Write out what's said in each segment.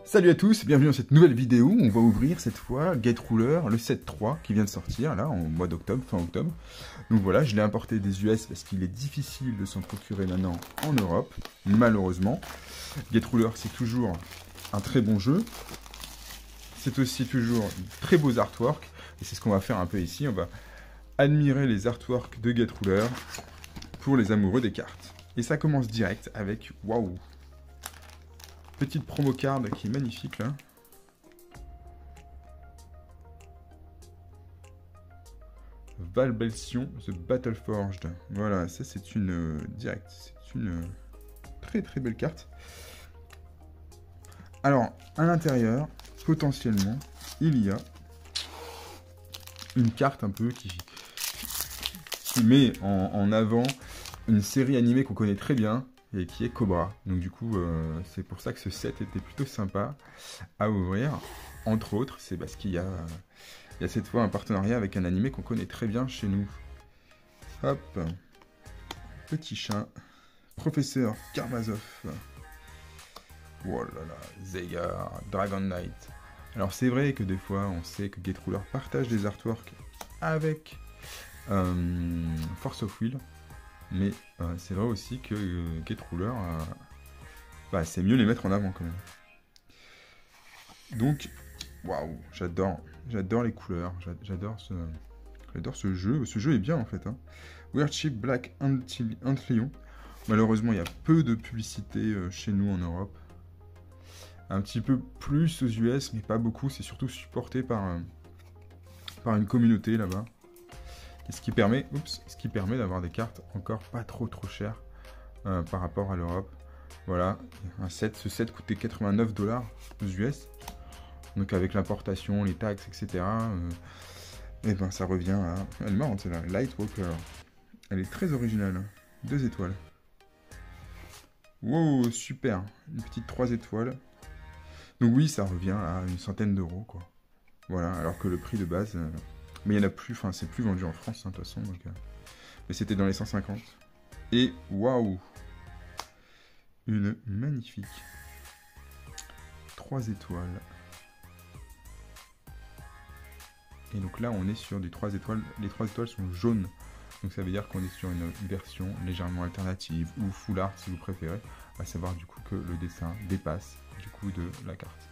Salut à tous, bienvenue dans cette nouvelle vidéo. On va ouvrir cette fois Gate Ruler, le 7.3 qui vient de sortir là en mois d'octobre, fin octobre. Donc voilà, je l'ai importé des US parce qu'il est difficile de s'en procurer maintenant en Europe, malheureusement. Gate Ruler, c'est toujours un très bon jeu. C'est aussi toujours très beaux artworks. Et c'est ce qu'on va faire un peu ici. On va admirer les artworks de Gate Ruler pour les amoureux des cartes. Et ça commence direct avec, waouh, petite promo card qui est magnifique là. Valbelsion The Battleforged. Voilà, ça c'est une direct. C'est une très très belle carte. Alors, à l'intérieur, potentiellement, il y a une carte un peu qui met en avant une série animée qu'on connaît très bien et qui est Cobra. Donc du coup, c'est pour ça que ce set était plutôt sympa à ouvrir. Entre autres, c'est parce qu'il y a cette fois un partenariat avec un animé qu'on connaît très bien chez nous. Hop, petit chat, Professeur Karmazov. Oh là là, Zegar, Dragon Knight. Alors c'est vrai que des fois, on sait que Gate Ruler partage des artworks avec Force of Will. Mais c'est vrai aussi que Gate Ruler, c'est mieux les mettre en avant quand même. Donc, waouh, j'adore les couleurs, j'adore ce jeu. Ce jeu est bien en fait. Hein. Weird Ship Black Antlion. Malheureusement, il y a peu de publicité chez nous en Europe. Un petit peu plus aux US, mais pas beaucoup. C'est surtout supporté par une communauté là-bas. Et ce qui permet d'avoir des cartes encore pas trop chères par rapport à l'Europe. Voilà, ce set coûtait 89 $ aux US. Donc avec l'importation, les taxes, etc. Et ben ça revient à... Elle est marrante celle-là, Lightwalker. Elle est très originale, 2 étoiles. Wow, super, une petite 3 étoiles. Donc oui, ça revient à une centaine d'euros, quoi. Voilà, alors que le prix de base... mais il n'y en a plus, enfin c'est plus vendu en France, hein, de toute façon. Donc, mais c'était dans les 150. Et waouh, une magnifique 3 étoiles. Et donc là, on est sur des 3 étoiles. Les 3 étoiles sont jaunes. Donc ça veut dire qu'on est sur une version légèrement alternative ou full art si vous préférez. À savoir du coup que le dessin dépasse du coup de la carte.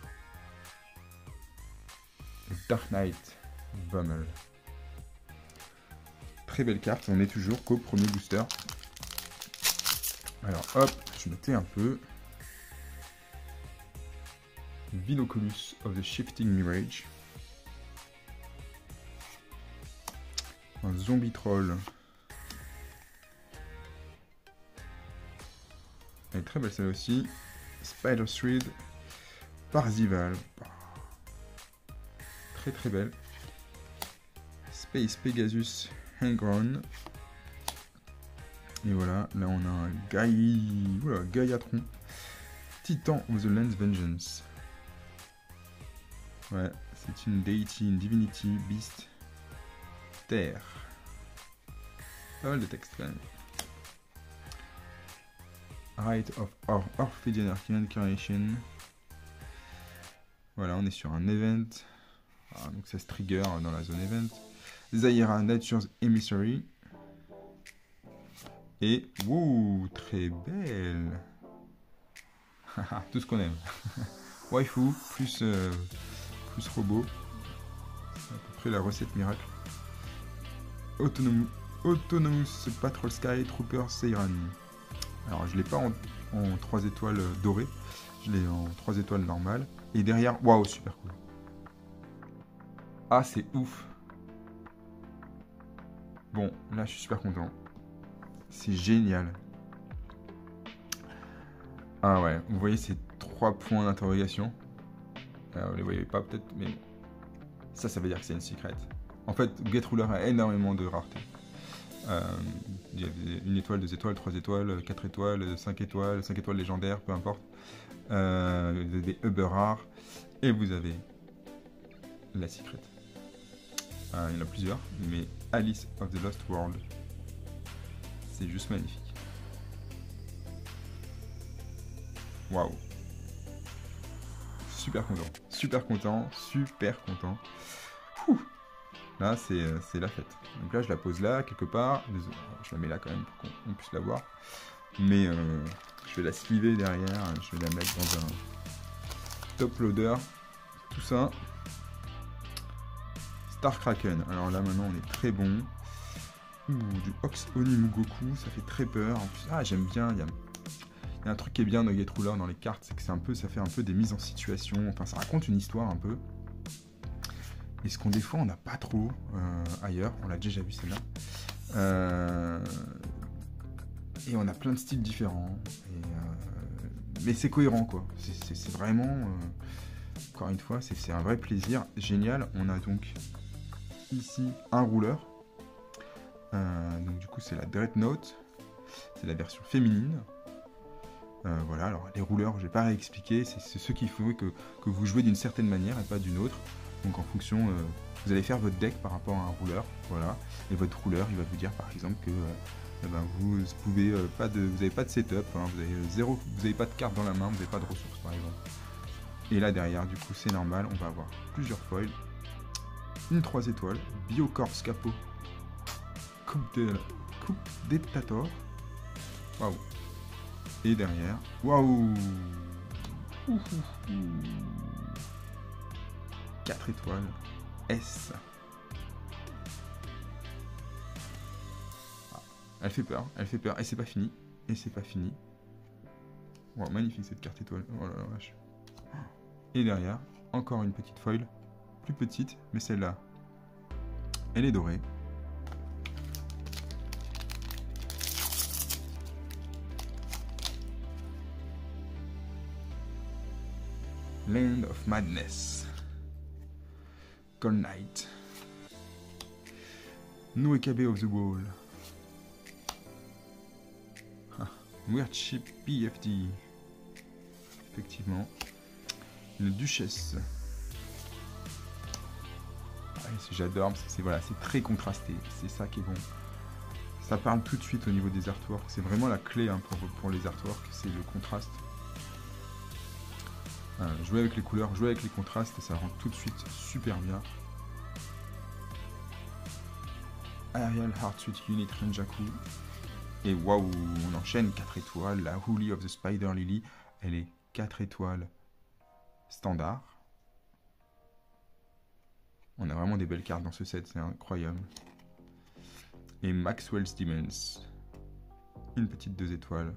Dark Knight Bummel. Très belle carte. On est toujours qu'au premier booster. Alors hop, je mettais un peu. Vinoculus of the Shifting Mirage. Un zombie troll. Elle est très belle celle aussi. Spider Thread. Parzival. Très très belle. Space Pegasus Hangron. Et voilà, là on a un Gaiatron. Titan of the Lens Vengeance. Ouais, c'est une deity, une divinity, beast. Terre. All the text fan. Rite of Orphidian Arcane Incarnation. Voilà, on est sur un event. Donc ça se trigger dans la zone event. Zaira Nature's Emissary. Et, wouh, très belle. Tout ce qu'on aime. Waifu, plus robot. C'est à peu près la recette miracle. Autonomous Patrol Sky Trooper Seiran. Alors je l'ai pas en 3 étoiles dorées. Je l'ai en 3 étoiles normales. Et derrière, waouh, super cool. Ah, c'est ouf. Bon, là je suis super content. C'est génial. Ah ouais, vous voyez ces 3 points d'interrogation. Vous les voyez pas peut-être, mais ça veut dire que c'est une secret. En fait, Gate Ruler a énormément de rareté. Il y a 1 étoile, 2 étoiles, 3 étoiles, 4 étoiles, 5 étoiles légendaires, peu importe. Des Uber rares. Et vous avez la secret. Il y en a plusieurs, mais Alice of the Lost World. C'est juste magnifique. Waouh. super content. Super content, super content. Ouh. Là, c'est la fête. Donc là, je la pose là, quelque part. Je la mets là quand même pour qu'on puisse la voir. Mais je vais la sliver derrière. Je vais la mettre dans un top loader. Tout ça. Star Kraken. Alors là, maintenant, on est très bon. Ouh, du Ox Onimugoku. Ça fait très peur. En plus, j'aime bien. Il y a un truc qui est bien dans Get Ruler dans les cartes, c'est que ça fait un peu des mises en situation. Enfin, ça raconte une histoire un peu. Et ce qu'on défend, on n'a pas trop ailleurs. On l'a déjà vu celle-là. Et on a plein de styles différents. Mais c'est cohérent, quoi. C'est vraiment... encore une fois, c'est un vrai plaisir. Génial. On a donc ici un rouleur. Donc du coup, c'est la Dreadnought. C'est la version féminine. Voilà, alors les rouleurs, je vais pas réexpliquer. C'est ceux qu'il faut que vous jouez d'une certaine manière et pas d'une autre. Donc en fonction, vous allez faire votre deck par rapport à un rouleur, voilà. Et votre rouleur, il va vous dire par exemple que vous pouvez vous n'avez pas de setup, hein, vous n'avez pas de carte dans la main, vous n'avez pas de ressources par exemple. Et là derrière, du coup, c'est normal, on va avoir plusieurs foils, une 3 étoiles, Biocorps Capo, Coupe Dictator, waouh. Et derrière, waouh, 4 étoiles, S. Elle fait peur, et c'est pas fini, Wow, magnifique cette carte étoile, oh là là, vache. Et derrière, encore une petite foil, plus petite, mais celle-là, elle est dorée. Land of Madness. Cold Knight. No EKB of the Wall. Weird Ship PFD. Effectivement. Une duchesse. J'adore parce que c'est très contrasté. C'est ça qui est bon. Ça parle tout de suite au niveau des artworks. C'est vraiment la clé hein, pour les artworks. C'est le contraste. Jouer avec les couleurs, jouer avec les contrastes, ça rend tout de suite super bien. Aerial Heartsuit Unit Renjaku. Et waouh, on enchaîne 4 étoiles. La Holy of the Spider Lily, elle est 4 étoiles standard. On a vraiment des belles cartes dans ce set, c'est incroyable. Et Maxwell's Demons, une petite 2 étoiles.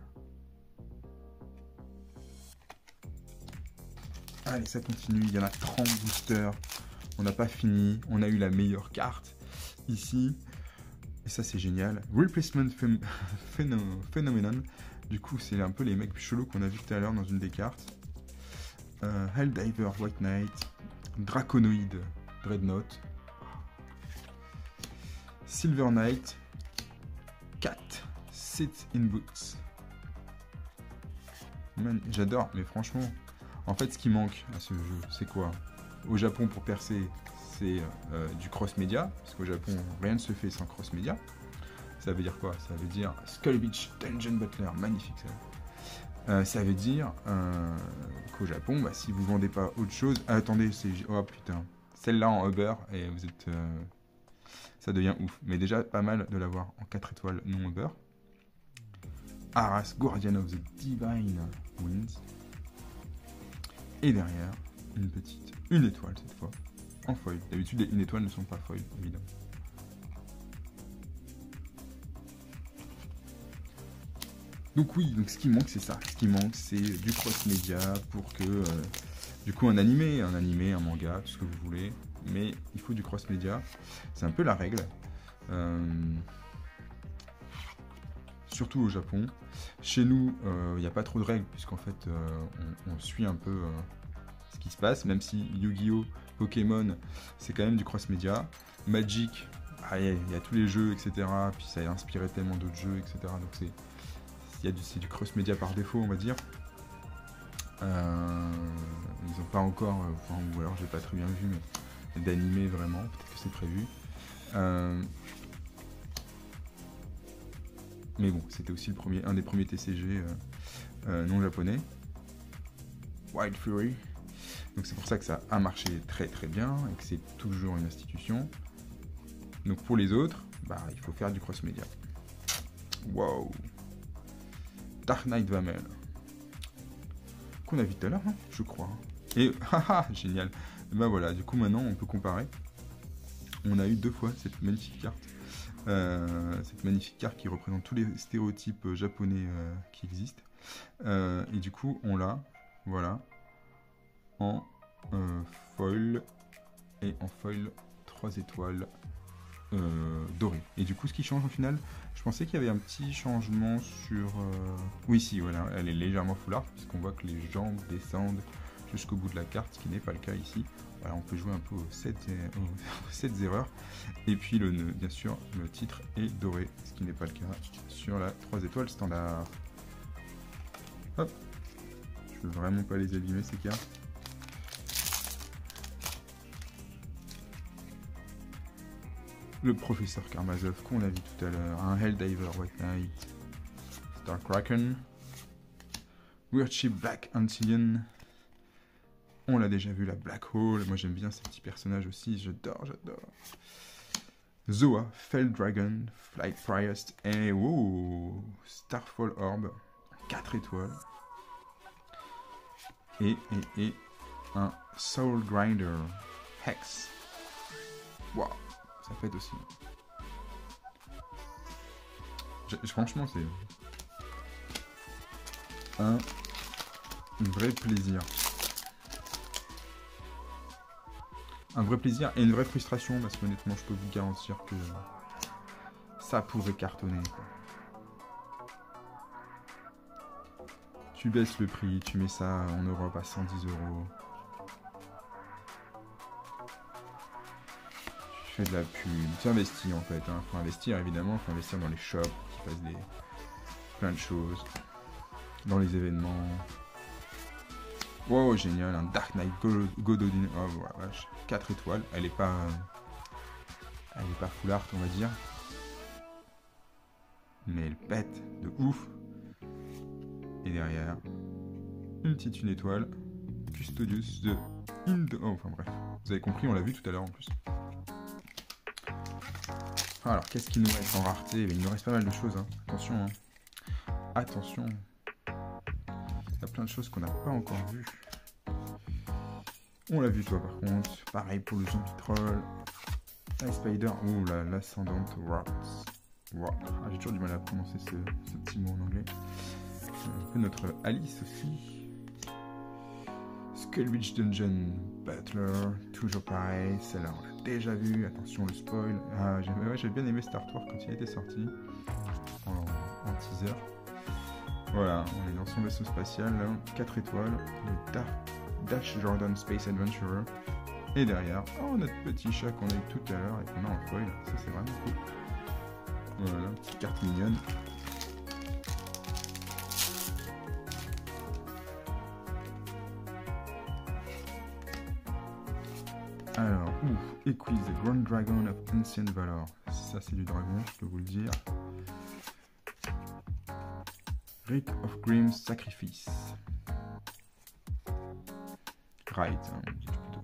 Allez, ça continue, il y en a 30 boosters. On n'a pas fini, on a eu la meilleure carte ici. Et ça, c'est génial. Replacement Phenomenon. Du coup, c'est un peu les mecs chelous qu'on a vu tout à l'heure dans une des cartes. Helldiver White Knight. Draconoid Dreadnought. Silver Knight. Cat. Sit in Boots. J'adore, mais franchement... En fait, ce qui manque à ce jeu, c'est quoi? Au Japon, pour percer, c'est du cross-média, parce qu'au Japon, rien ne se fait sans cross-média. Ça veut dire quoi? Ça veut dire Skull Beach Dungeon Butler, magnifique ça. Ça veut dire qu'au Japon, bah, si vous vendez pas autre chose... Ah, attendez, c'est... Oh putain, celle-là en Uber, et vous êtes... ça devient ouf. Mais déjà, pas mal de l'avoir en 4 étoiles non Uber. Aras, Guardian of the Divine Winds. Et derrière, une étoile cette fois, en foil. D'habitude, les 1 étoile ne sont pas foil, évidemment. Donc oui, donc ce qui manque, c'est ça. Ce qui manque, c'est du cross-média pour que... du coup, un animé, un manga, tout ce que vous voulez. Mais il faut du cross-média. C'est un peu la règle. Surtout au Japon. Chez nous, il n'y a pas trop de règles, puisqu'en fait, on suit un peu ce qui se passe, même si Yu-Gi-Oh!, Pokémon, c'est quand même du cross-média. Magic, il y a tous les jeux, etc. Puis ça a inspiré tellement d'autres jeux, etc. Donc c'est du cross-média par défaut, on va dire. Ils n'ont pas encore, ou alors j'ai pas très bien vu, mais d'animé vraiment, peut-être que c'est prévu. Mais bon, c'était aussi un des premiers TCG non japonais. Wild Fury. Donc c'est pour ça que ça a marché très très bien et que c'est toujours une institution. Donc pour les autres, bah, il faut faire du cross-média. Wow. Dark Knight Vamel. Qu'on a vu tout à l'heure, hein, je crois. Et haha, génial. Et bah voilà, du coup maintenant on peut comparer. On a eu 2 fois cette magnifique carte. Cette magnifique carte qui représente tous les stéréotypes japonais qui existent. Et du coup on l'a, voilà, en foil et en foil 3 étoiles doré. Et du coup ce qui change au final, je pensais qu'il y avait un petit changement sur... Oui si, voilà, elle est légèrement foulard puisqu'on voit que les jambes descendent jusqu'au bout de la carte, ce qui n'est pas le cas ici. Voilà, on peut jouer un peu aux 7 erreurs. Et puis bien sûr le titre est doré, ce qui n'est pas le cas sur la 3 étoiles standard. Hop, je veux vraiment pas les abîmer ces cartes. Le professeur Karmazov qu'on a vu tout à l'heure, un Helldiver White Knight, Star Kraken, Weird Ship Black Antillion, on l'a déjà vu la Black Hole, moi j'aime bien ces petits personnages aussi, j'adore. Zoa, Fell Dragon, Flight Priest et Starfall Orb, 4 étoiles. Et un Soul Grinder Hex. Waouh, ça fait aussi. Franchement, c'est un vrai plaisir. Un vrai plaisir et une vraie frustration parce qu'honnêtement, je peux vous garantir que ça pourrait cartonner, quoi. Tu baisses le prix, tu mets ça en Europe à 110 €. Tu fais de la pub, tu investis en fait. Hein. Faut investir évidemment, faut investir dans les shops qui fassent plein de choses, dans les événements. Wow, génial, un Dark Knight Gododin. Oh voilà, vache, 4 étoiles. Elle est pas full art, on va dire, mais elle pète de ouf. Et derrière, une petite étoile, Custodius de Indo. Oh, enfin bref, vous avez compris, on l'a vu tout à l'heure en plus. Alors, qu'est-ce qu'il nous reste en rareté? Il nous reste pas mal de choses, hein. Attention, hein. Attention. Il y a plein de choses qu'on n'a pas encore vues. On l'a vu toi par contre. Pareil pour le zombie troll. La spider. Oh là, l'ascendant rats. Wow. Ah, j'ai toujours du mal à prononcer ce petit mot en anglais. Un peu notre Alice aussi. Skullwitch Dungeon Butler, toujours pareil, celle-là on l'a déjà vu, attention le spoil. Ah, j'ai bien aimé Star Wars quand il était sorti, en teaser. Voilà, on est dans son vaisseau spatial, là, 4 étoiles, le Dash Jordan Space Adventurer. Et derrière, notre petit chat qu'on a eu tout à l'heure et qu'on a en foil, ça c'est vraiment cool. Voilà, petite carte mignonne. Alors, Equiz, the Grand Dragon of Ancient Valor. Ça, c'est du dragon, je peux vous le dire. Rick of Grimm's Sacrifice. Right, hein, on dit plutôt.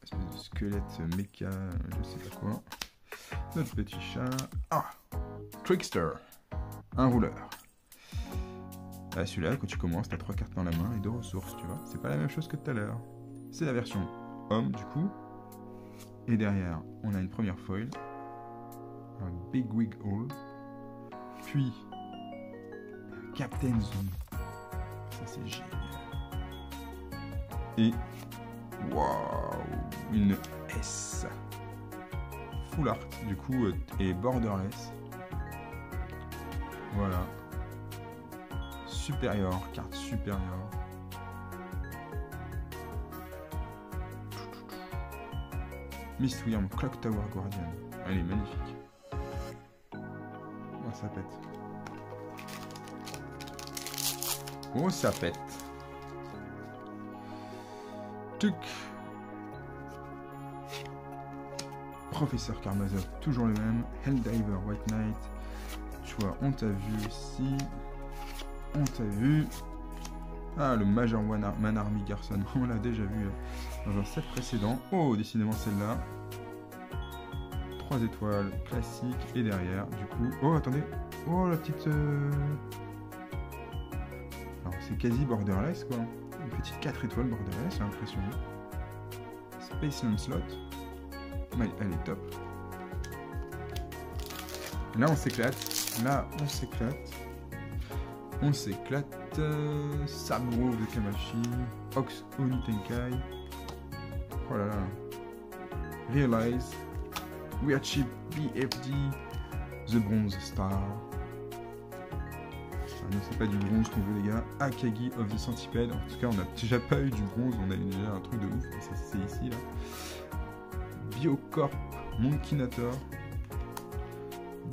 Espèce de squelette méca, je sais pas quoi. Notre petit chat. Ah, Trickster. Un rouleur. Bah, celui-là, quand tu commences, t'as 3 cartes dans la main et 2 ressources, tu vois. C'est pas la même chose que tout à l'heure. C'est la version homme du coup. Et derrière, on a une première foil, un Big Wig Hall, puis Captain Zoom. Ça c'est génial. Et waouh, une S. Full art du coup et borderless. Voilà. Supérieur, carte supérieure. Mistwyrm Clock Tower Guardian. Elle est magnifique. Oh, ça pète. Oh, ça pète. Tuc. Professeur Karmazov, toujours le même. Helldiver White Knight. Tu vois, on t'a vu ici. On t'a vu. Ah, le Major Man Army Garrison. On l'a déjà vu dans un set précédent. Oh, décidément celle-là. 3 étoiles, classique. Et derrière, du coup... Oh, attendez. Oh, la petite... Alors, c'est quasi borderless, quoi. Une petite 4 étoiles borderless, c'est impressionnant. Space Lancelot. Elle est top. Là, on s'éclate. Là, on s'éclate. On s'éclate. Sabro de Kamashi. Ox Oni Tenkai. Oh là là. Realize. Weirchip BFD. The Bronze Star. Non, c'est pas du bronze qu'on veut, les gars. Akagi of the Centipede. En tout cas, on n'a déjà pas eu du bronze. On a eu déjà un truc de ouf. C'est ici, là. Biocorp Monkinator.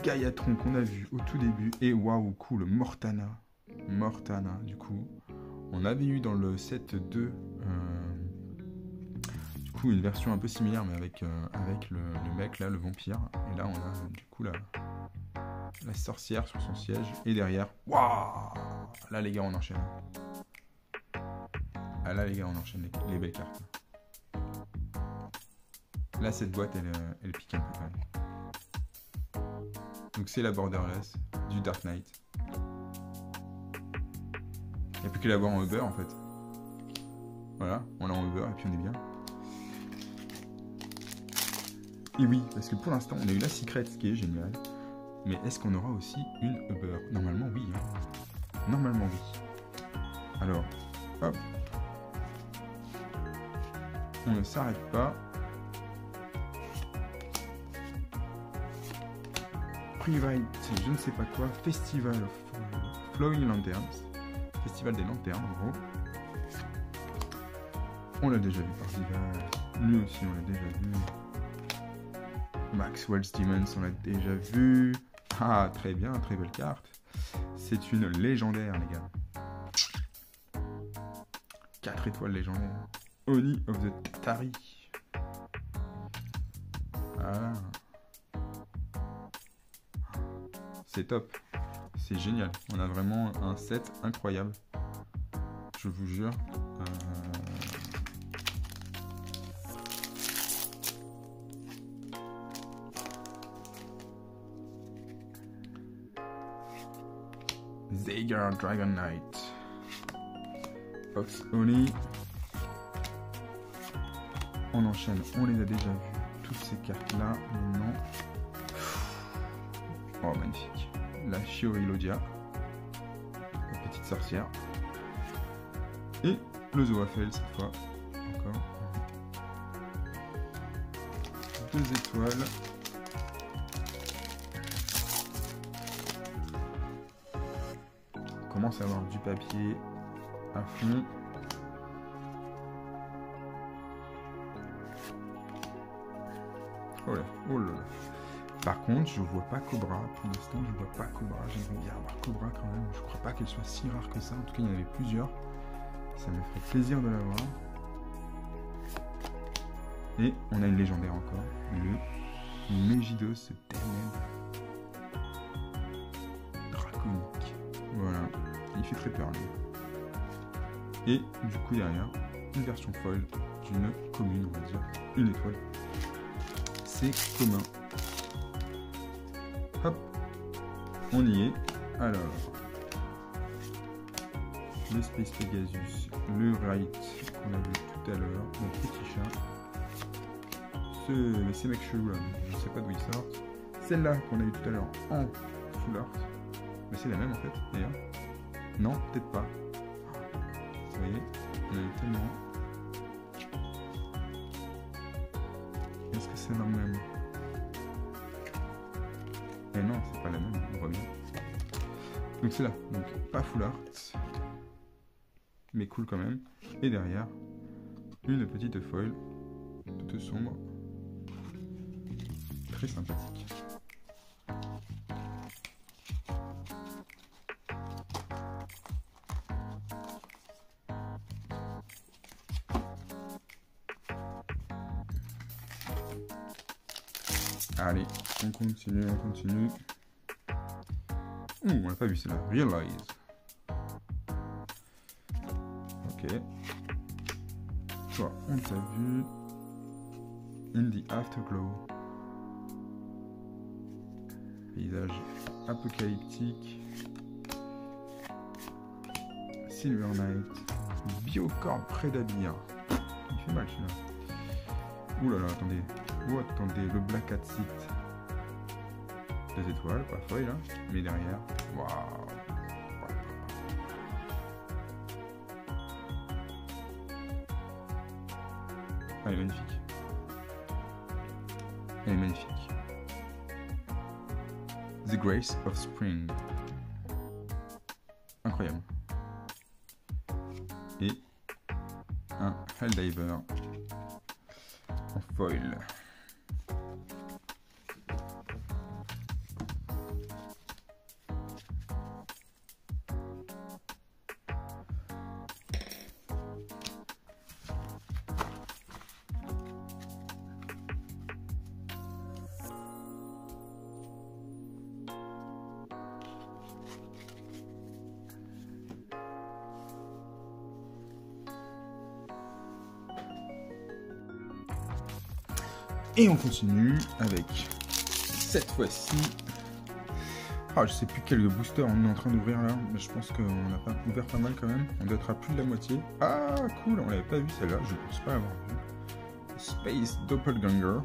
Gaiatron qu'on a vu au tout début. Et waouh, cool, Mortana. Mortana, du coup. On avait eu dans le set 2 du coup une version un peu similaire, mais avec le mec là, le vampire. Et là, on a du coup la sorcière sur son siège. Et derrière, waouh, là les gars, on enchaîne. Ah là les gars, on enchaîne les belles cartes. Là, cette boîte, elle pique un peu quand même. Donc c'est la borderless du Dark Knight. Il n'y a plus qu'à l'avoir en Uber en fait. Voilà, on l'a en Uber et puis on est bien. Et oui, parce que pour l'instant on a eu la Secret, ce qui est génial. Mais est-ce qu'on aura aussi une Uber? Normalement oui. Hein. Normalement oui. Alors, hop. On ne s'arrête pas. Private, je ne sais pas quoi, Festival of Flowing Lanterns, Festival des lanternes en gros. On l'a déjà vu par Dival, lui aussi on l'a déjà vu. Maxwell's Demons, on l'a déjà vu. Ah, très bien, très belle carte. C'est une légendaire, les gars. 4 étoiles légendaires. Oni of the Tatari. Ah. C'est top, c'est génial. On a vraiment un set incroyable. Je vous jure. Zager Dragon Knight. Ox Oni. On enchaîne, on les a déjà vus. Toutes ces cartes-là, maintenant. Oh, magnifique. La Shiorilodia, la petite sorcière. Et le Zoafel, cette fois. Encore. 2 étoiles. On commence à avoir du papier à fond. Oh là, oh là là. Par contre, je vois pas Cobra. Pour l'instant, je vois pas Cobra. J'aimerais bien avoir Cobra quand même. Je crois pas qu'elle soit si rare que ça. En tout cas, il y en avait plusieurs. Ça me ferait plaisir de l'avoir. Et on a une légendaire encore. Le Megidos Ténèbres Draconique. Voilà. Il fait très peur, lui. Et du coup, derrière, une version foil d'une commune, on va dire. Une étoile. C'est commun. Hop, on y est. Alors, le Space Pegasus, le Wright qu'on a vu tout à l'heure, mon petit chat. Ces mecs chelous là, je sais pas d'où ils sortent. Celle-là qu'on a vu tout à l'heure en full art. Mais c'est la même en fait, d'ailleurs. Non, peut-être pas. Vous voyez, on a eu tellement. Est-ce que c'est la même? Et non, c'est pas la même, on voit bien. Donc c'est là, donc pas full art, mais cool quand même. Et derrière, une petite foil, toute sombre, très sympathique. Allez, on continue, on continue. On l'a pas vu celle-là. Realize. Toi, on t'a vu. In the Afterglow. Paysage apocalyptique. Silver Knight. Biocorp Predabir. Il fait mal celui-là. Ouh là là, attendez. Oh, attendez, le Black Hat Sith. 2 étoiles, pas folle là. Mais derrière, waouh. Elle est magnifique. Elle est magnifique. The Grace of Spring. Incroyable. Et un Helldiver en foil. Et on continue avec cette fois-ci. Ah, je sais plus quel booster on est en train d'ouvrir là, mais je pense qu'on a pas ouvert pas mal quand même. On doit être à plus de la moitié. Ah, cool, on l'avait pas vu celle-là, je pense pas l'avoir vu. Space Doppelganger.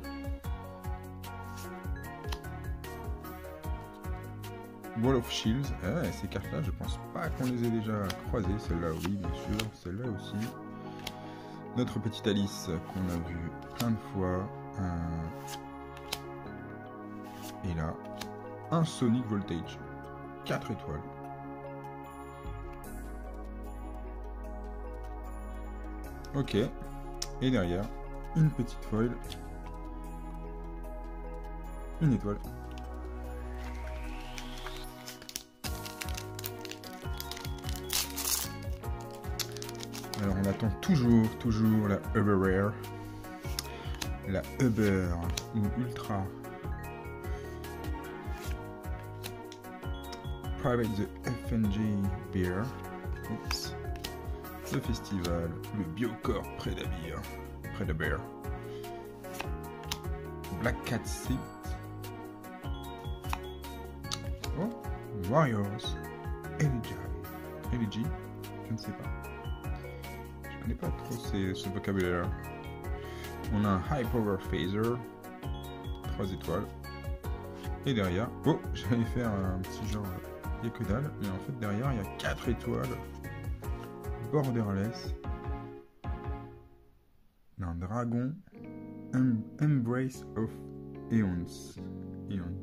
Wall of Shields. Ah, ces cartes-là, je pense pas qu'on les ait déjà croisées. Celle-là, oui, bien sûr. Celle-là aussi. Notre petite Alice qu'on a vu plein de fois. Et là, un Sonic Voltage, 4 étoiles. Ok, et derrière, une petite foil, une étoile. Alors on attend toujours la Uber Rare. La Uber ou Ultra Private the FNG Beer. Oups. Le festival, le Biocorp Predabir. Black Cat Sith. Oh, Warriors. Elegy. Je ne sais pas. Je connais pas trop ce vocabulaire. On a un High Power Phaser, 3 étoiles. Et derrière, oh, j'allais faire un petit genre, il n'y a que dalle, mais en fait derrière il y a 4 étoiles. Borderless. Un dragon. Embrace of Eons. Eon.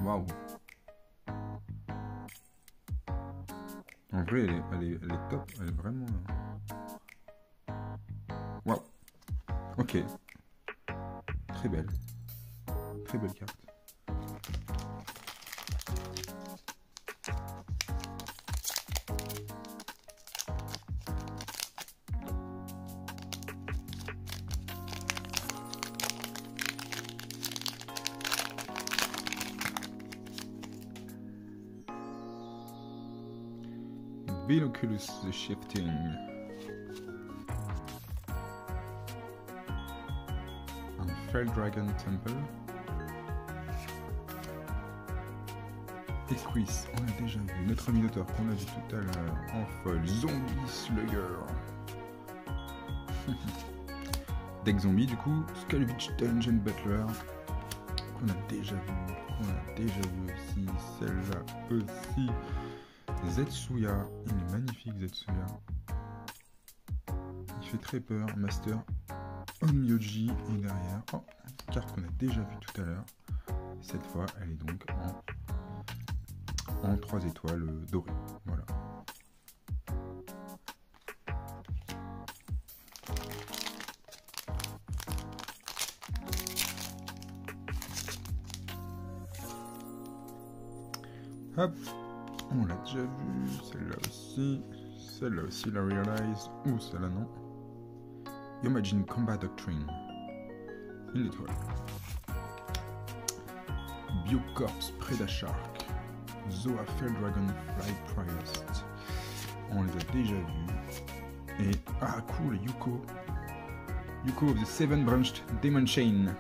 Waouh. En vrai, elle est top, elle est vraiment. Waouh. Ok. Très belle. Très belle carte. Binoculus the Shifting. Un Feldragon Temple. Equus, on a déjà vu. Notre Minotaur qu'on a vu tout à l'heure en folle. Zombie Slugger. Deck zombie du coup. Skullwitch Dungeon Butler. Qu'on a déjà vu. Aussi. Celle-là aussi. Zetsuya, il est magnifique Zetsuya. Il fait très peur. Master Onmyoji est derrière. Oh, une carte qu'on a déjà vue tout à l'heure. Cette fois, elle est donc en 3 étoiles dorées. Voilà. Hop. On l'a déjà vu, celle-là aussi, la Realize, ou celle-là non. Yomajin Combat Doctrine, une étoile. Biocorps Predator Shark, Zoa Feldragon Fly Priest, on les a déjà vu. Et ah cool, Yuko. Yuko of the Seven Branched Demon Chain.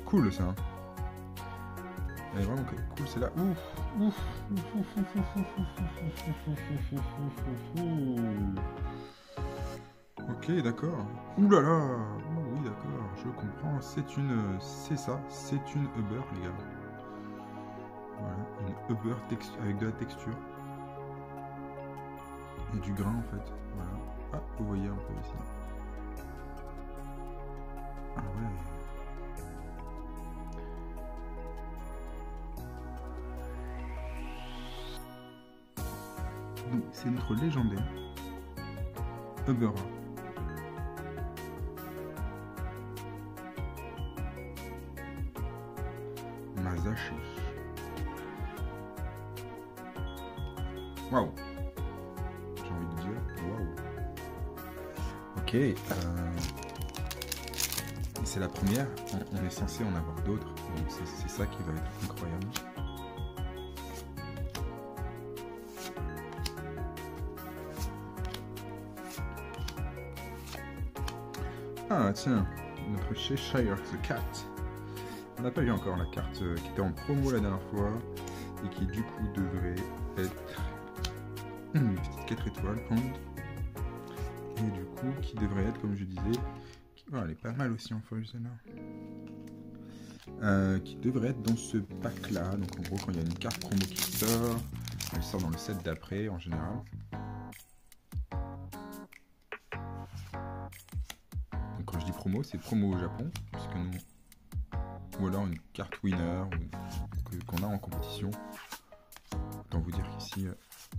Cool ça. Elle est vraiment cool celle-là. Ok, d'accord. Ouh là là. Oui, d'accord, je comprends. C'est ça, c'est une Uber, les gars. Voilà, une Uber avec de la texture. Et du grain en fait. Voilà. Ah, vous voyez un peu ici. Ah ouais. Donc c'est notre légendaire Ubera. Masashi. Waouh. J'ai envie de dire waouh. Ok. C'est la première. On est censé en avoir d'autres. Donc c'est ça qui va être incroyable. Ah tiens, notre Cheshire the Cat. On n'a pas vu encore la carte qui était en promo la dernière fois et qui du coup devrait être une petite 4 étoiles et du coup qui devrait être, comme je disais, elle est pas mal aussi en foil celle-là, qui devrait être dans ce pack là. Donc en gros quand il y a une carte promo qui sort, elle sort dans le set d'après en général. Donc quand je dis promo, c'est promo au Japon puisque nous, ou alors une carte winner qu'on a en compétition. Autant vous dire qu'ici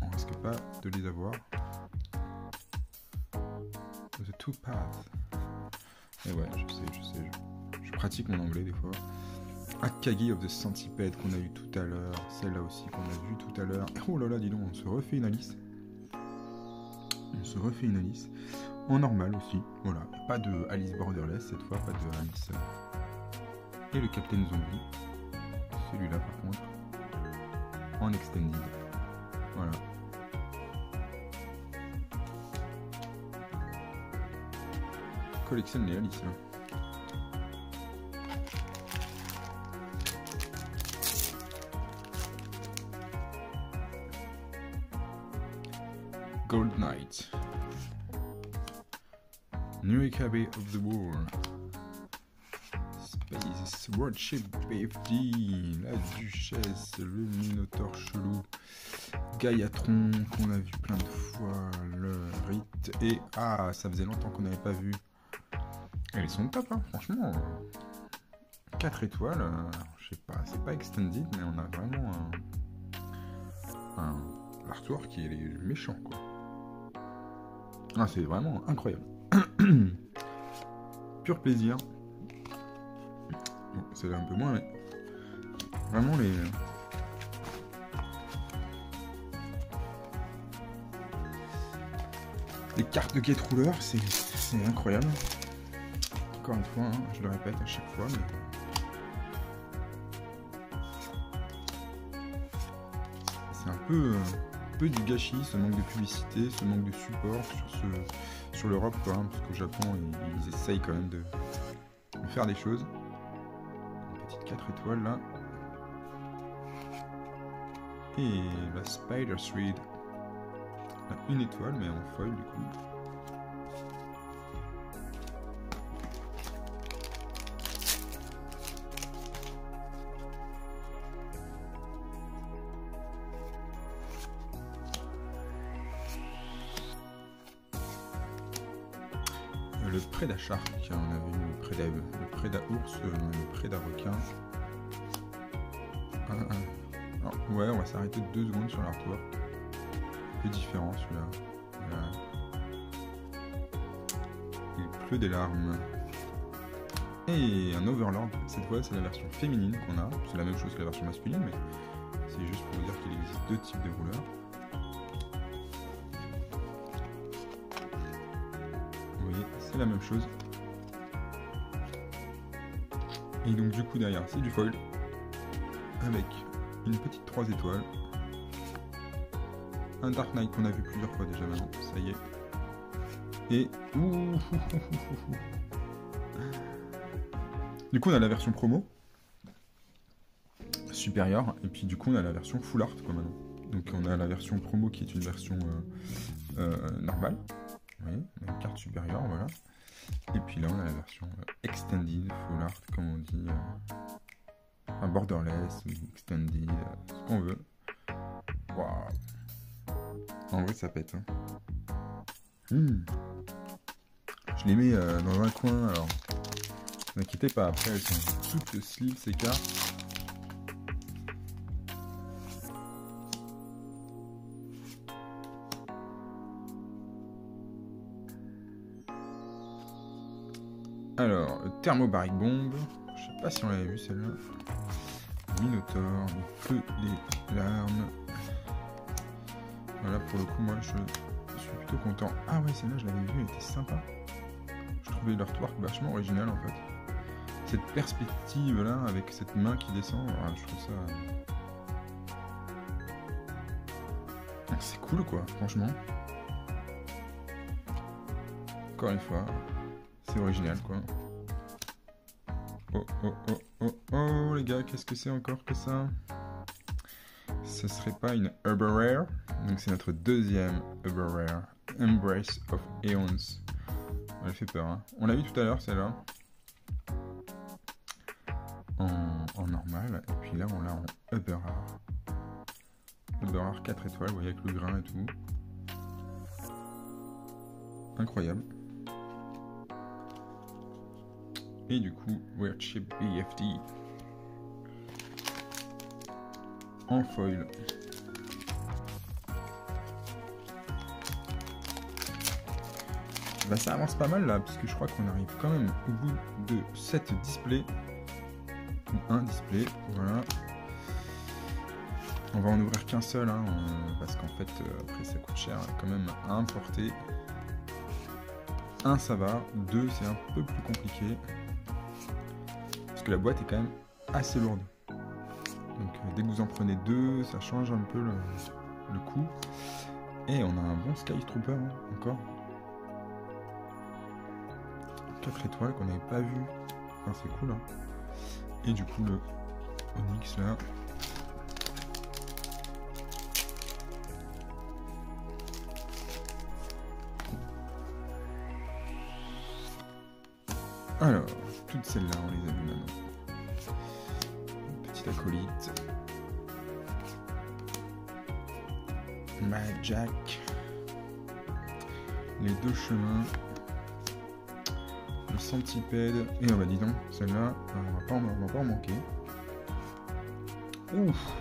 on risque pas de les avoir. The Two Paths. Et ouais, je sais, je pratique mon anglais des fois. Akagi of the Centipede qu'on a eu tout à l'heure, celle-là aussi qu'on a vu tout à l'heure. Oh là là, dis donc, on se refait une Alice. En normal aussi, voilà. Pas de Alice Borderless cette fois, pas de Alice. Et le Captain Zombie, celui-là par contre, en extended. Voilà. Collectionne les Alice. Gold Knight. New Abbey of the War. Space Worship BFD. La Duchesse. Le Minotaur chelou. Gaiatron qu'on a vu plein de fois. Le Rite. Et ah, ça faisait longtemps qu'on n'avait pas vu. Elles sont top, hein, franchement. 4 étoiles. Je sais pas, c'est pas extended, mais on a vraiment l'artwork qui est méchant, quoi. Ah, c'est vraiment incroyable. Pur plaisir. Bon, c'est là un peu moins, mais vraiment les cartes de Gate Ruler, c'est incroyable. Encore une fois, hein, je le répète à chaque fois, mais c'est un peu du gâchis, ce manque de publicité, ce manque de support sur l'Europe, quoi, hein, parce qu'au Japon, ils essayent quand même de faire des choses. Une petite 4 étoiles là. Et la Spider Thread, une étoile, mais en foil du coup. Le Préda Shark, on avait eu le Préda Ours, le Préda Requin. Alors, ouais, on va s'arrêter 2 secondes sur l'artwork. Un peu différent celui-là. Voilà. Il pleut des larmes. Et un Overlord, cette fois c'est la version féminine qu'on a. C'est la même chose que la version masculine, mais c'est juste pour vous dire qu'il existe 2 types de rouleurs. C'est la même chose. Et donc du coup derrière c'est du foil avec une petite 3 étoiles un Dark Knight qu'on a vu plusieurs fois déjà maintenant, ça y est. Et... Du coup on a la version promo supérieure, et puis du coup on a la version full art quoi maintenant. Donc on a la version promo qui est une version normale, oui, une carte supérieure, voilà. Et puis là on a la version extended, full art comme on dit, enfin borderless, extended, ce qu'on veut. Waouh. En vrai ça pète. Hein. Je les mets dans un coin, alors ne inquiétez pas, après elles sont toutes sleeves ces cartes. Alors, Thermobaric Bomb, je sais pas si on l'avait vu celle-là. Minotaur, que des larmes. Voilà, pour le coup, moi je suis plutôt content. Ah ouais, celle-là, je l'avais vue, elle était sympa. Je trouvais l'artwork vachement original en fait. Cette perspective là, avec cette main qui descend, voilà, je trouve ça. C'est cool quoi, franchement. Encore une fois. C'est original quoi. Oh oh oh oh oh les gars, qu'est-ce que c'est encore que ça? Ce serait pas une Uber Rare? Donc c'est notre deuxième Uber Rare. Embrace of Aeons. Elle fait peur hein. On l'a vu tout à l'heure celle-là. En normal. Et puis là on l'a en Uber Rare. Uber Rare 4 étoiles, vous voyez avec le grain et tout. Incroyable. Et du coup, Weird Chip BFD en foil. Bah ça avance pas mal là, parce que je crois qu'on arrive quand même au bout de 7 displays. Un display, voilà. On va en ouvrir qu'un seul, hein, parce qu'en fait, après ça coûte cher quand même à importer. Un ça va, deux c'est un peu plus compliqué. Parce que la boîte est quand même assez lourde. Donc dès que vous en prenez deux, ça change un peu le coup. Et on a un bon Sky Trooper hein, encore. 4 étoiles qu'on n'avait pas vu. Enfin, c'est cool. Hein. Et du coup le Onyx là. Alors, toutes celles-là, on les a vues maintenant. Petite acolyte. Mad Jack. Les deux chemins. Le centipède. Et on va dis donc, celle-là, on va pas en manquer. Ouf.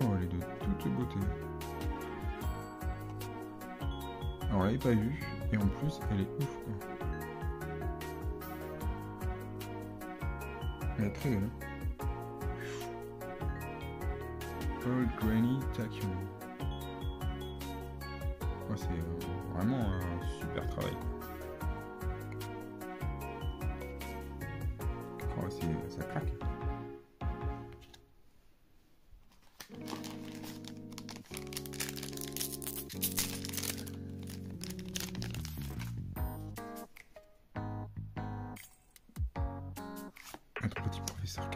Oh, elle est de toute beauté. Alors, on l'avait pas vue. Et en plus, elle est ouf, quoi. Elle est très belle. Old Granny Tachyon. Oh, c'est vraiment un super travail. Oh, ça claque. Notre petit professeur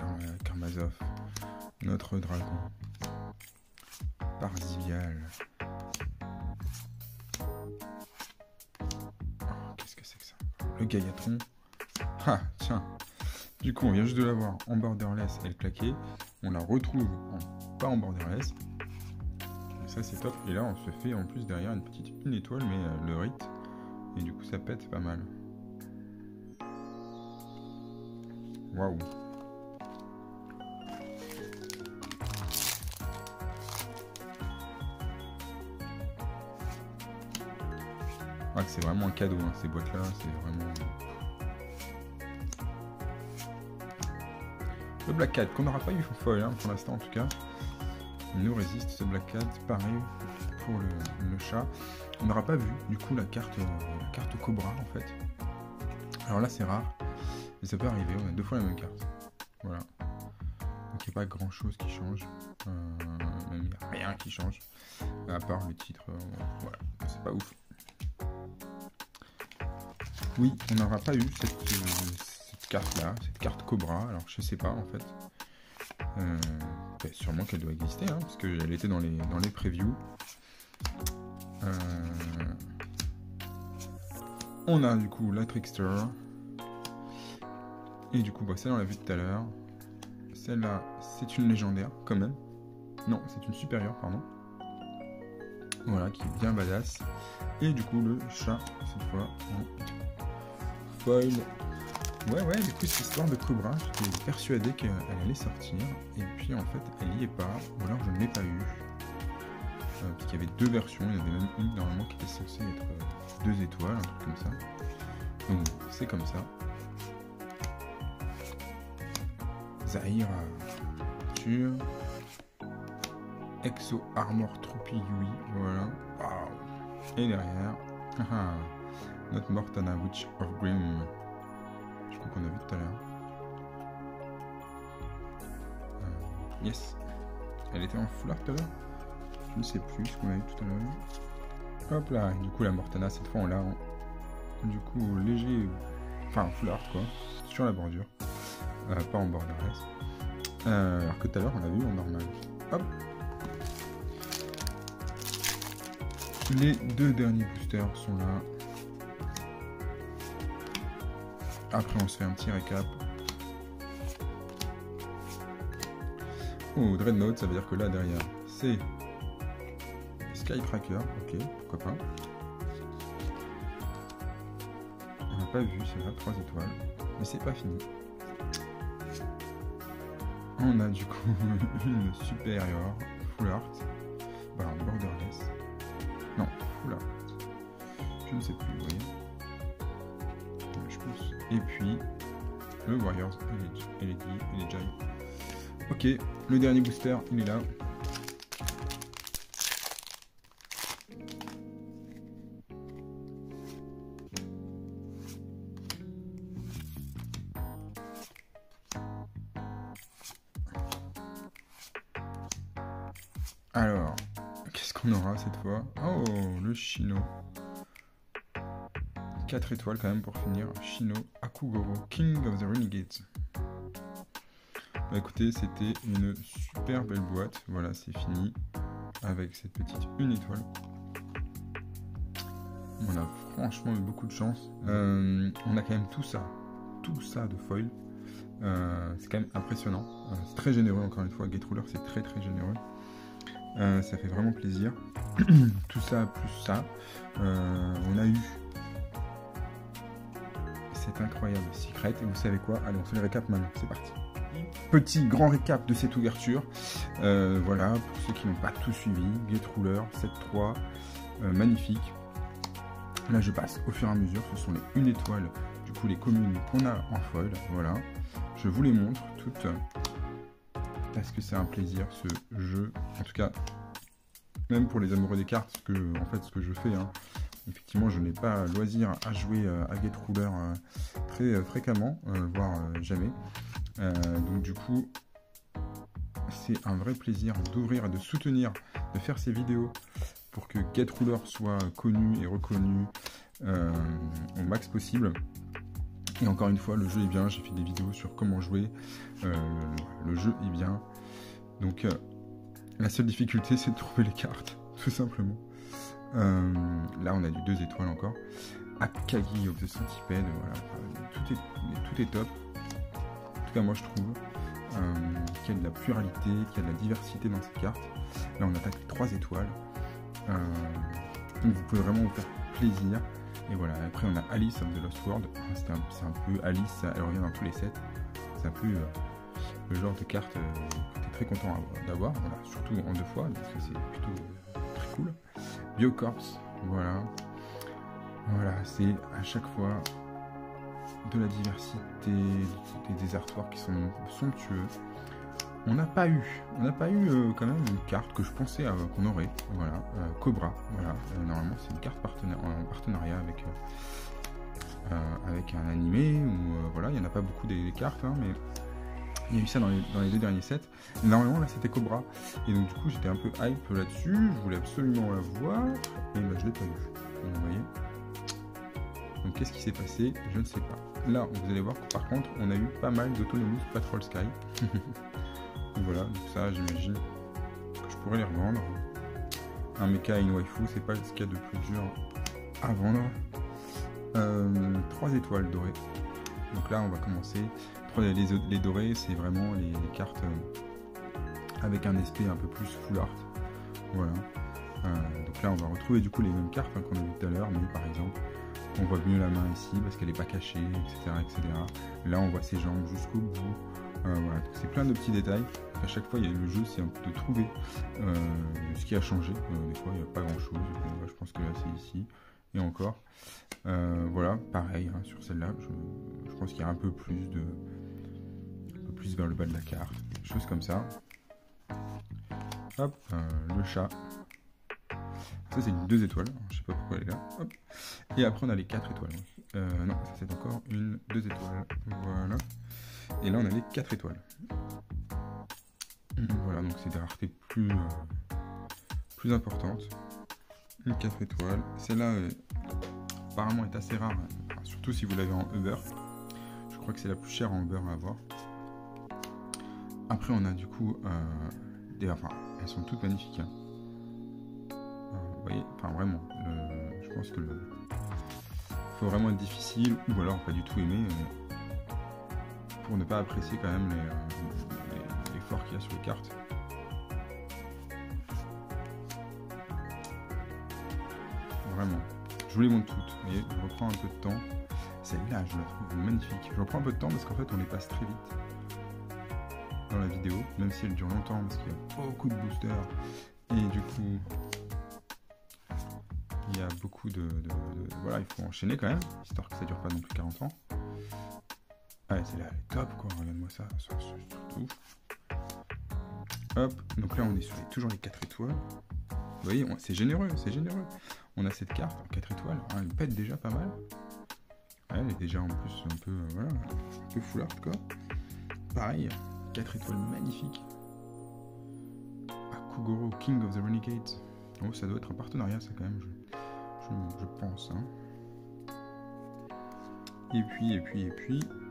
Karmazov, notre dragon, Parzival. Oh, qu'est-ce que c'est que ça? Le Gaiatron. Ah, tiens. Du coup, on vient juste de l'avoir en borderless, elle claquait. On la retrouve pas en borderless. Et ça, c'est top. Et là, on se fait en plus derrière une petite étoile, mais le rite. Et du coup, ça pète pas mal. Waouh. Ah, c'est vraiment un cadeau, hein, ces boîtes-là, c'est vraiment... Le Black Cat, qu'on n'aura pas eu foil, hein, pour l'instant en tout cas. Il nous résiste, ce Black Cat, pareil pour le chat. On n'aura pas vu, du coup, la carte Cobra, en fait. Alors là, c'est rare, mais ça peut arriver, on a deux fois la même carte. Voilà. Donc Donc il n'y a pas grand chose qui change. Même il n'y a rien qui change. À part le titre. Voilà, c'est pas ouf. Oui, on n'aura pas eu cette carte-là, cette carte Cobra. Alors je sais pas en fait. Sûrement qu'elle doit exister, hein, parce qu'elle était dans les previews. On a du coup la Trickster. Et du coup, celle-là on l'a vu tout à l'heure. Celle-là, c'est une légendaire quand même. Non, c'est une supérieure, pardon. Voilà, qui est bien badass. Et du coup, le chat, cette fois, en foil. Ouais, du coup, cette histoire de Cobra, j'étais persuadé qu'elle allait sortir. Et puis, en fait, elle n'y est pas. Ou alors, je ne l'ai pas eu. Parce qu'il y avait deux versions. Il y en avait même une, normalement, qui était censée être 2 étoiles, un truc comme ça. Donc, c'est comme ça. Zahir sur Exo Armor Troopy Yui, voilà. Wow. Et derrière, notre Mortana Witch of Grimm. Je crois qu'on a vu tout à l'heure. Yes. Elle était en foulard tout à l'heure. Je ne sais plus ce qu'on a vu tout à l'heure. Hop là. Du coup la Mortana cette fois on l'a du coup léger, enfin en foulard quoi, sur la bordure. Pas en borderless. Alors que tout à l'heure on l'a vu en normal. Hop. Les 2 derniers boosters sont là. Après on se fait un petit récap. Oh, Dreadnought, ça veut dire que là derrière c'est Skycracker, ok, pourquoi pas. On n'a pas vu, c'est là 3 étoiles, mais c'est pas fini. On a du coup une supérieure, full art, borderless, non, full art, je ne sais plus, vous voyez, je pousse, et puis le Warriors Elegy. Ok, le dernier booster, il est là. Alors, qu'est-ce qu'on aura cette fois? Oh, le Shino. 4 étoiles quand même pour finir. Shino Akugoro, King of the Renegades. Bah écoutez, c'était une super belle boîte. Voilà, c'est fini. Avec cette petite 1 étoile. On a franchement eu beaucoup de chance. On a quand même tout ça de foil. C'est quand même impressionnant. C'est très généreux encore une fois. Getruler, c'est très très généreux. Ça fait vraiment plaisir. Tout ça plus ça. On a eu cet incroyable secret. Et vous savez quoi? Allez, on fait le récap maintenant. C'est parti. Petit grand récap de cette ouverture. Voilà, pour ceux qui n'ont pas tout suivi. Getruler 7-3. Magnifique. Là, je passe au fur et à mesure. Ce sont les 1 étoile. Du coup, les communes qu'on a en foil. Voilà. Je vous les montre toutes. Parce que c'est un plaisir ce jeu, en tout cas même pour les amoureux des cartes, ce que je fais, hein. Effectivement je n'ai pas loisir à jouer à Getruler très fréquemment, voire jamais, donc du coup c'est un vrai plaisir d'ouvrir et de soutenir, de faire ces vidéos pour que Getruler soit connu et reconnu au max possible. Et encore une fois, le jeu est bien, j'ai fait des vidéos sur comment jouer, le jeu est bien. Donc la seule difficulté c'est de trouver les cartes, tout simplement. Là on a du 2 étoiles encore. Akagi of the Centipede, voilà, tout est top. En tout cas moi je trouve qu'il y a de la pluralité, qu'il y a de la diversité dans cette carte. Là on attaque les 3 étoiles. Donc vous pouvez vraiment vous faire plaisir. Et voilà, après on a Alice of the Lost World, c'est un peu Alice, elle revient dans tous les sets, c'est un peu le genre de carte que tu es très content d'avoir, voilà, surtout en 2 fois, parce que c'est plutôt très cool. Biocorps, voilà, c'est à chaque fois de la diversité, des artworks qui sont somptueux. On n'a pas eu quand même une carte que je pensais qu'on aurait, voilà, Cobra, voilà, normalement c'est une carte en partenariat avec un animé, ou voilà, il n'y en a pas beaucoup des cartes, hein, mais Il y a eu ça dans les 2 derniers sets. Normalement, là, c'était Cobra. Et donc, du coup, j'étais un peu hype là-dessus. Je voulais absolument la voir. Et bah, je l'ai pas eu. Donc, vous voyez. Donc, qu'est-ce qui s'est passé? Je ne sais pas. Là, vous allez voir que par contre, on a eu pas mal d'Autonomous Patrol Sky. Donc, voilà. Donc, ça, j'imagine que je pourrais les revendre. Un mecha et une waifu, c'est pas ce qu'il y a de plus dur à vendre. 3 étoiles dorées. Donc là, on va commencer. Les dorés, c'est vraiment les cartes avec un aspect un peu plus full art. Voilà. Donc là, on va retrouver du coup les mêmes cartes qu'on a vu tout à l'heure, mais par exemple, on voit mieux la main ici parce qu'elle n'est pas cachée, etc., etc. Là, on voit ses jambes jusqu'au bout. Voilà. C'est plein de petits détails. À chaque fois, le jeu, c'est un peu de trouver ce qui a changé. Des fois, il n'y a pas grand-chose. Je pense que là, c'est ici. Et encore. Voilà, pareil, hein, sur celle-là, je pense qu'il y a un peu plus vers le bas de la carte, des choses comme ça. Hop, le chat. Ça, c'est une 2 étoiles, je sais pas pourquoi elle est là. Hop. Et après, on a les 4 étoiles. Non, ça, c'est encore une 2 étoiles. Voilà. Et là, on a les 4 étoiles. Voilà, donc c'est des raretés plus importantes. Une 4 étoiles. Celle-là, apparemment, est assez rare, enfin, surtout si vous l'avez en Uber. Je crois que c'est la plus chère en Uber à avoir. Après, on a du coup enfin, elles sont toutes magnifiques. Hein. Vous voyez, enfin vraiment, je pense que faut vraiment être difficile ou alors pas du tout aimer pour ne pas apprécier quand même l'effort qu'il y a sur les cartes. Vraiment. Je vous les montre toutes, vous voyez, je reprends un peu de temps. Celle-là, je la trouve magnifique. Je reprends un peu de temps parce qu'en fait, on les passe très vite dans la vidéo, même si elle dure longtemps parce qu'il y a beaucoup de boosters. Et du coup, il y a beaucoup voilà, il faut enchaîner quand même, histoire que ça dure pas non plus 40 ans. Ouais, celle-là, elle est top, quoi. Regarde-moi ça, surtout. Hop, donc là, on est toujours les 4 étoiles. Vous voyez, c'est généreux, c'est généreux. On a cette carte en 4 étoiles, hein, elle pète déjà pas mal. Ouais, elle est déjà en plus un peu, voilà, un peu full art, quoi. Pareil, 4 étoiles magnifiques. Akugoro, King of the Renegades. Oh, ça doit être un partenariat, ça, quand même, je pense. Hein. Et puis,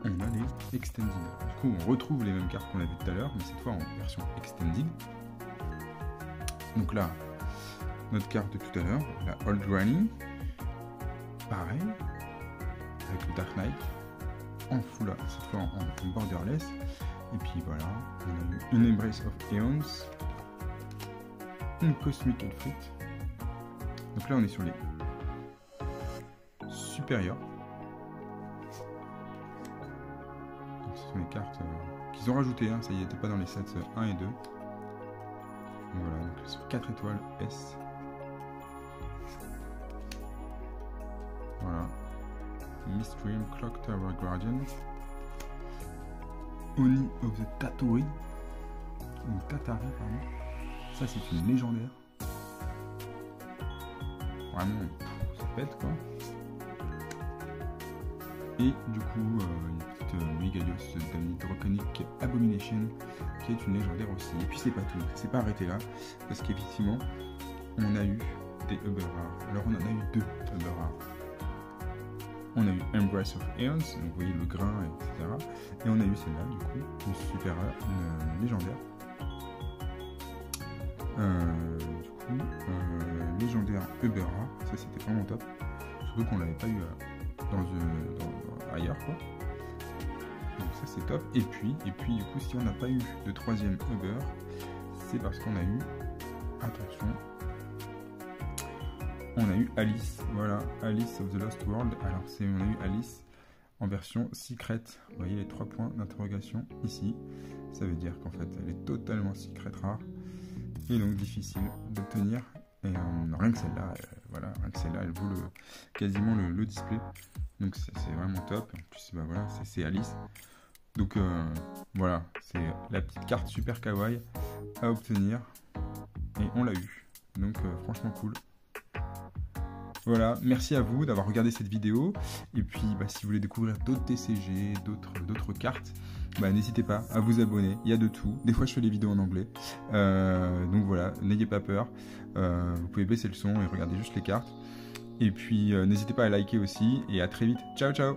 on a les Extended. Du coup, on retrouve les mêmes cartes qu'on a vues tout à l'heure, mais cette fois en version Extended. Donc là, notre carte de tout à l'heure, la Old Granny. Pareil, avec le Dark Knight, en full, cette fois en borderless. Et puis voilà, on a eu une Embrace of Aeons, une Cosmic Elfrit. Donc là, on est sur les supérieurs. Donc ce sont les cartes qu'ils ont rajoutées, hein, ça y est, n'était pas dans les sets 1 et 2. Voilà, donc sur 4 étoiles S. Voilà. Mistream, Clock Tower Guardian. Oni of the Tatori. Ou Tatari, pardon. Ça, c'est une légendaire. Vraiment, ça pète, quoi. Et du coup, une petite Megalios Draconic Abomination, qui est une légendaire aussi. Et puis, c'est pas tout, c'est pas arrêté là, parce qu'effectivement, on a eu des Uber rares. Alors, on en a eu 2 Uber rares. On a eu Embrace of Aeons, donc vous voyez le grain, etc. Et on a eu celle-là, du coup, une super une légendaire. Du coup, légendaire Uber rare, ça c'était vraiment top. Surtout qu'on l'avait pas eu ailleurs, quoi. Donc ça c'est top. Et puis du coup, si on n'a pas eu de 3e Uber, c'est parce qu'on a eu, attention, on a eu Alice, voilà, Alice of the Lost World. Alors on a eu Alice en version secret. Vous voyez les 3 points d'interrogation ici. Ça veut dire qu'en fait elle est totalement secret rare et donc difficile d'obtenir. Et rien que celle-là, voilà, rien que celle-là, elle vaut quasiment le display. Donc c'est vraiment top. En plus, bah voilà, c'est Alice. Donc voilà, c'est la petite carte super kawaii à obtenir et on l'a eu. Donc franchement cool. Voilà, merci à vous d'avoir regardé cette vidéo. Et puis, si vous voulez découvrir d'autres TCG, d'autres cartes, n'hésitez pas à vous abonner. Il y a de tout. Des fois, je fais des vidéos en anglais. Donc voilà, n'ayez pas peur. Vous pouvez baisser le son et regarder juste les cartes. Et puis, n'hésitez pas à liker aussi. Et à très vite. Ciao, ciao!